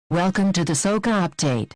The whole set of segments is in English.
Welcome to the Soca Update.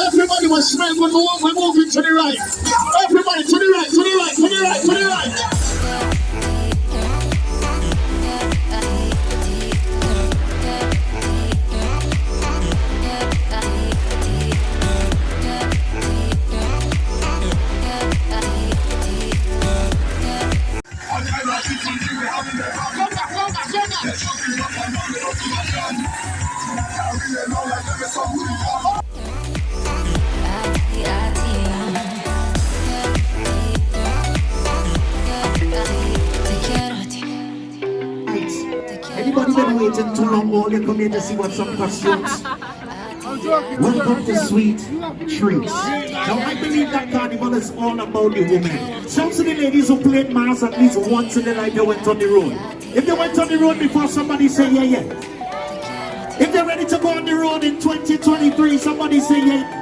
Everybody was smell when we're moving to the right. Everybody to the right, to the right, to the right, to the right. Anybody been waiting too long or you come here to see what's up costumes? Welcome to Sweet Treats. Now I believe that carnival is all about the women. Some of the ladies who played mass at least once in their life they went on the road. If they went on the road before, somebody say yeah, yeah. If they're ready to go on the road in 2023, somebody say yeah.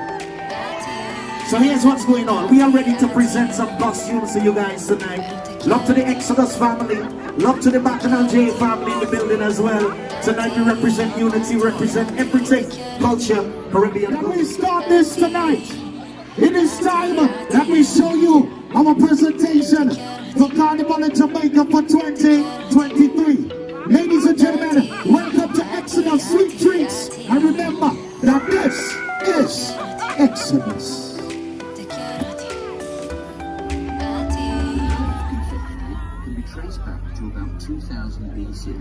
So here's what's going on. We are ready to present some costumes to you guys tonight. Love to the XODUS family. Love to the Bacchanal Jamaica family in the building as well. Tonight we represent unity, represent everything, culture, Caribbean. Let me start this tonight. It is time that we show you our presentation for Carnival in Jamaica for 2023. Ladies and gentlemen, welcome to XODUS Sweet Treats. And remember that this is XODUS. Traced back to about 2000 BC,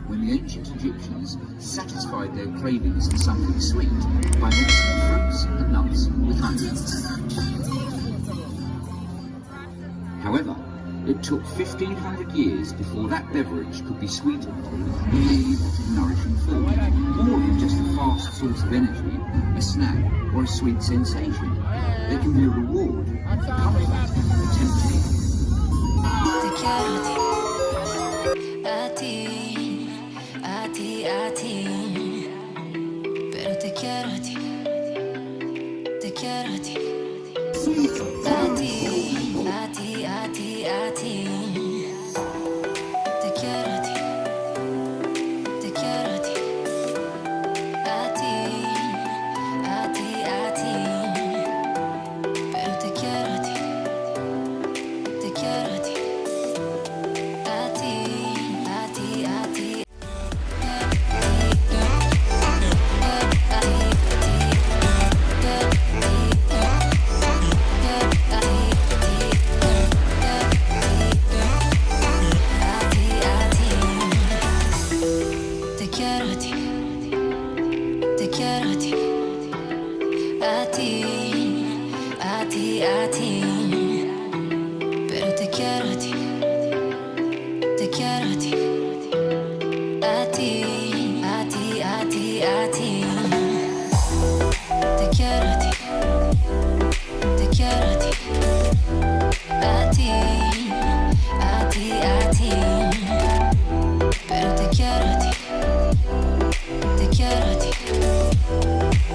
when the ancient Egyptians satisfied their cravings for something sweet by mixing fruits and nuts with honey. However, it took 1500 years before that beverage could be sweetened with really nourishing food, more than just a fast source of energy, a snack, or a sweet sensation. They can be a reward for comfort and temptation. Pero te quiero a ti, te quiero a ti, a ti, a ti, a ti, a ti, te quiero a ti, te quiero a ti, a ti, a ti, a ti, pero te quiero a ti, te quiero a ti. Pero te quiero a ti, te quiero a ti, a ti, a ti, a ti, a ti, te quiero a ti, te quiero a ti, a ti, a ti, a ti, pero te quiero a ti, te quiero a ti,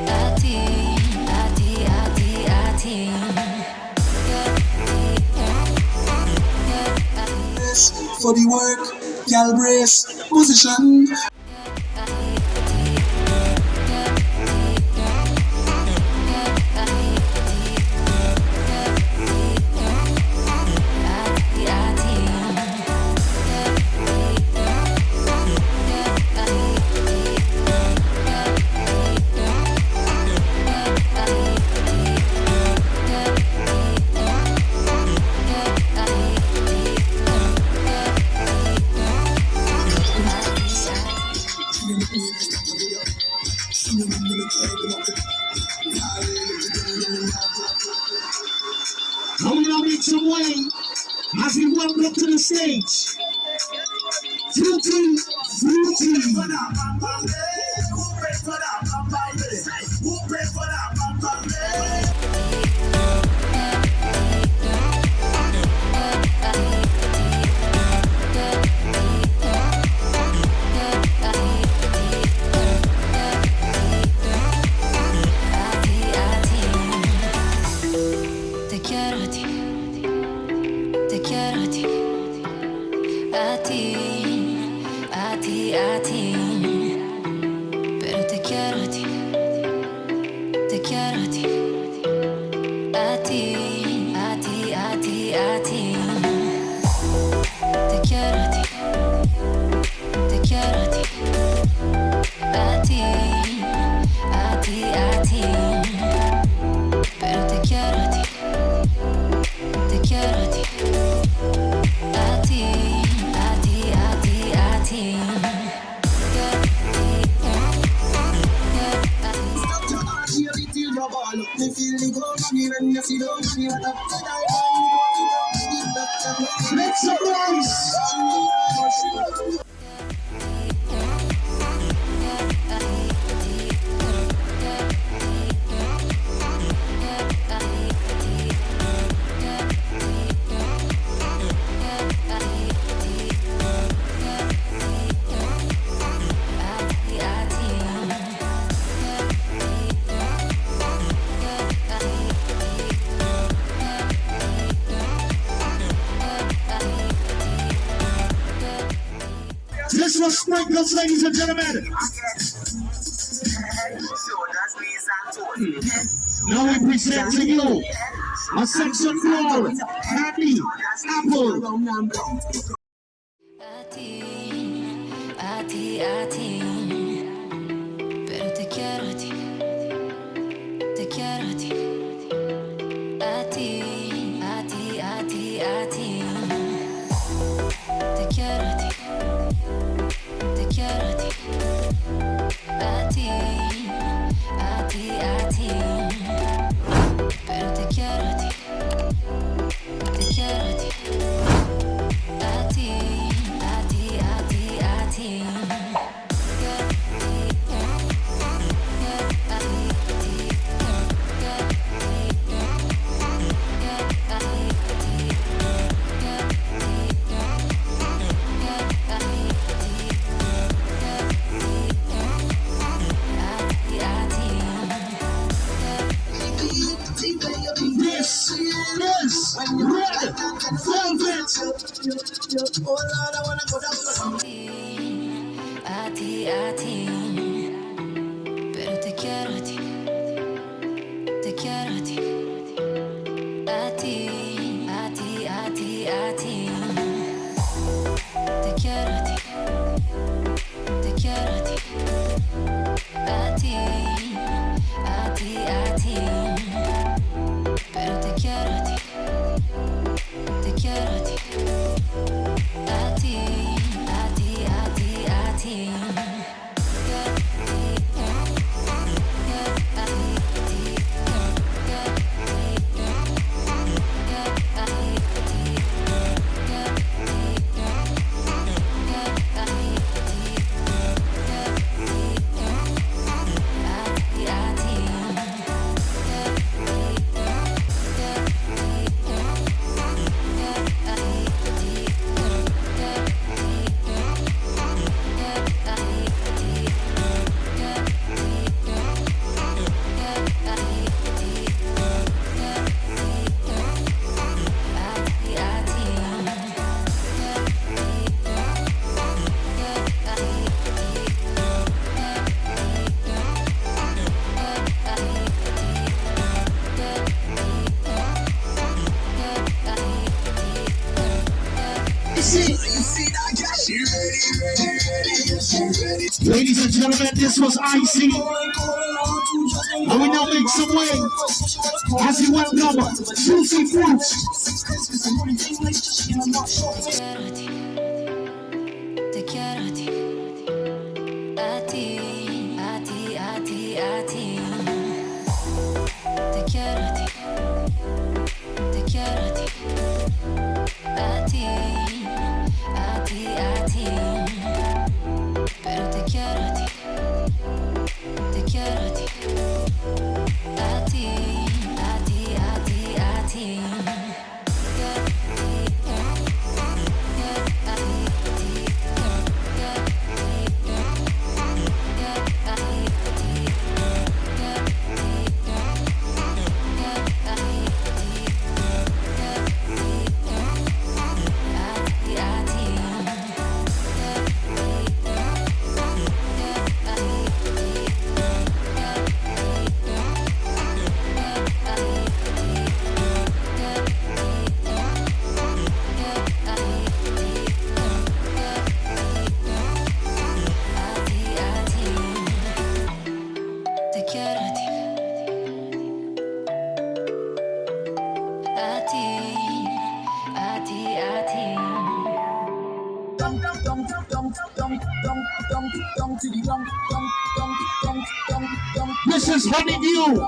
a ti, a ti, a ti, a ti. For the work, gal brace, position. welcome to the stage. Fruity. Te quiero a ti, te quiero a ti, a ti, a ti, a ti. Pero te quiero a ti, te quiero a ti, a ti, a ti, a ti, a ti. Te quiero a ti, te quiero a ti, a ti, a ti, a ti. Pero te quiero a ti. Te quiero a ti, a ti, a ti, a ti, a ti. Make some noise. This was Sprinkles, ladies and gentlemen. Now we present to you a section called Candy Apple. A ti, a ti, a ti. Pero te quiero a ti, te quiero a ti, a ti, a ti, a ti, a ti. Te quiero a ti, te quiero a ti, a ti, a ti, a ti. Pero te quiero a ti, te quiero a ti, a ti, a ti, a ti, a ti. This is Red Velvet. A ti, a ti. Pero te quiero a ti, te quiero a ti, a ti, a ti, a ti, a ti. Te quiero a ti, te quiero a ti, a ti, a ti, a ti. Pero te quiero a ti, te quiero a ti, a ti, a ti, a ti, a ti. Ladies and gentlemen, this was Icy. And we now make some way as we welcome Juicy Fruits. Te quiero a ti, a ti, a ti, a ti, a ti. Te quiero a ti, te quiero a ti, a ti. This is Honey Dew.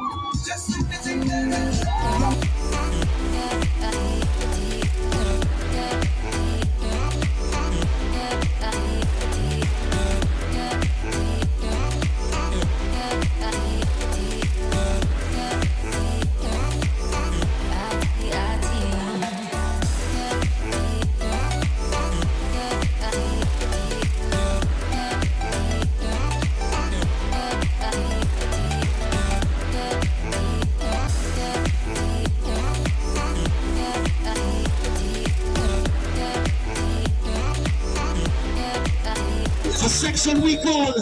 A section we call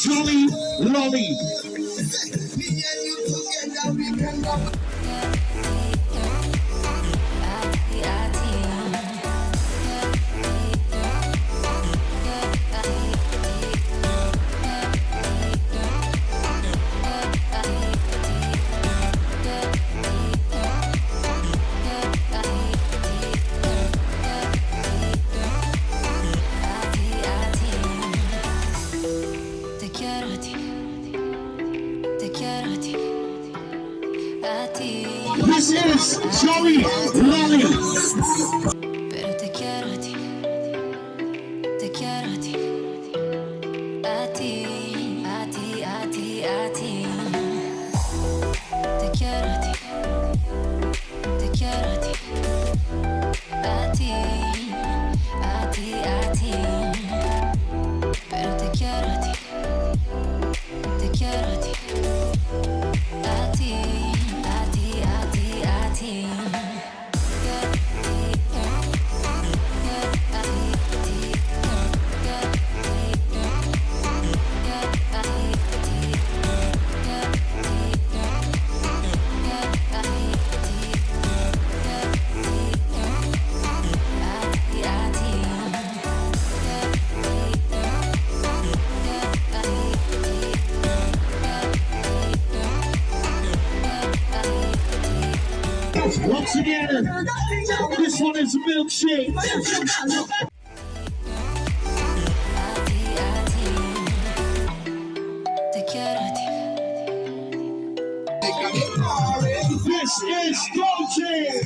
Jolly Lolly. Me and you together, we can rock. This is Jolly Lolly. Pero te quiero a ti, te quiero a ti, a ti, a ti, a ti, a ti. Te quiero a ti, te quiero a ti, a ti, a ti, a ti. Pero te quiero a ti, te quiero a ti, a ti, a ti, a ti, a ti. Once again, this one is Milkshake. This is Dolce.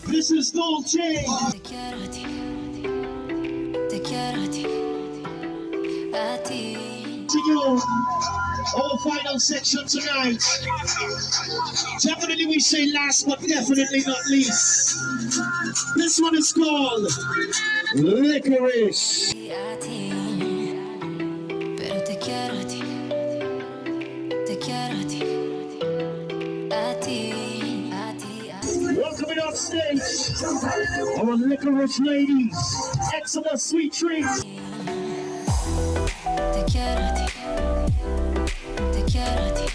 This is Dolce. Te quiero a ti, te quiero a ti, a ti. To you, our final section tonight. Definitely we say last but definitely not least. This one is called Licorice. A ti, pero te quiero a ti, te quiero a ti, a ti, a ti, a ti. Welcoming off stage, our Licorice ladies, XODUS Sweet Treats. Te quiero a ti, te quiero a ti.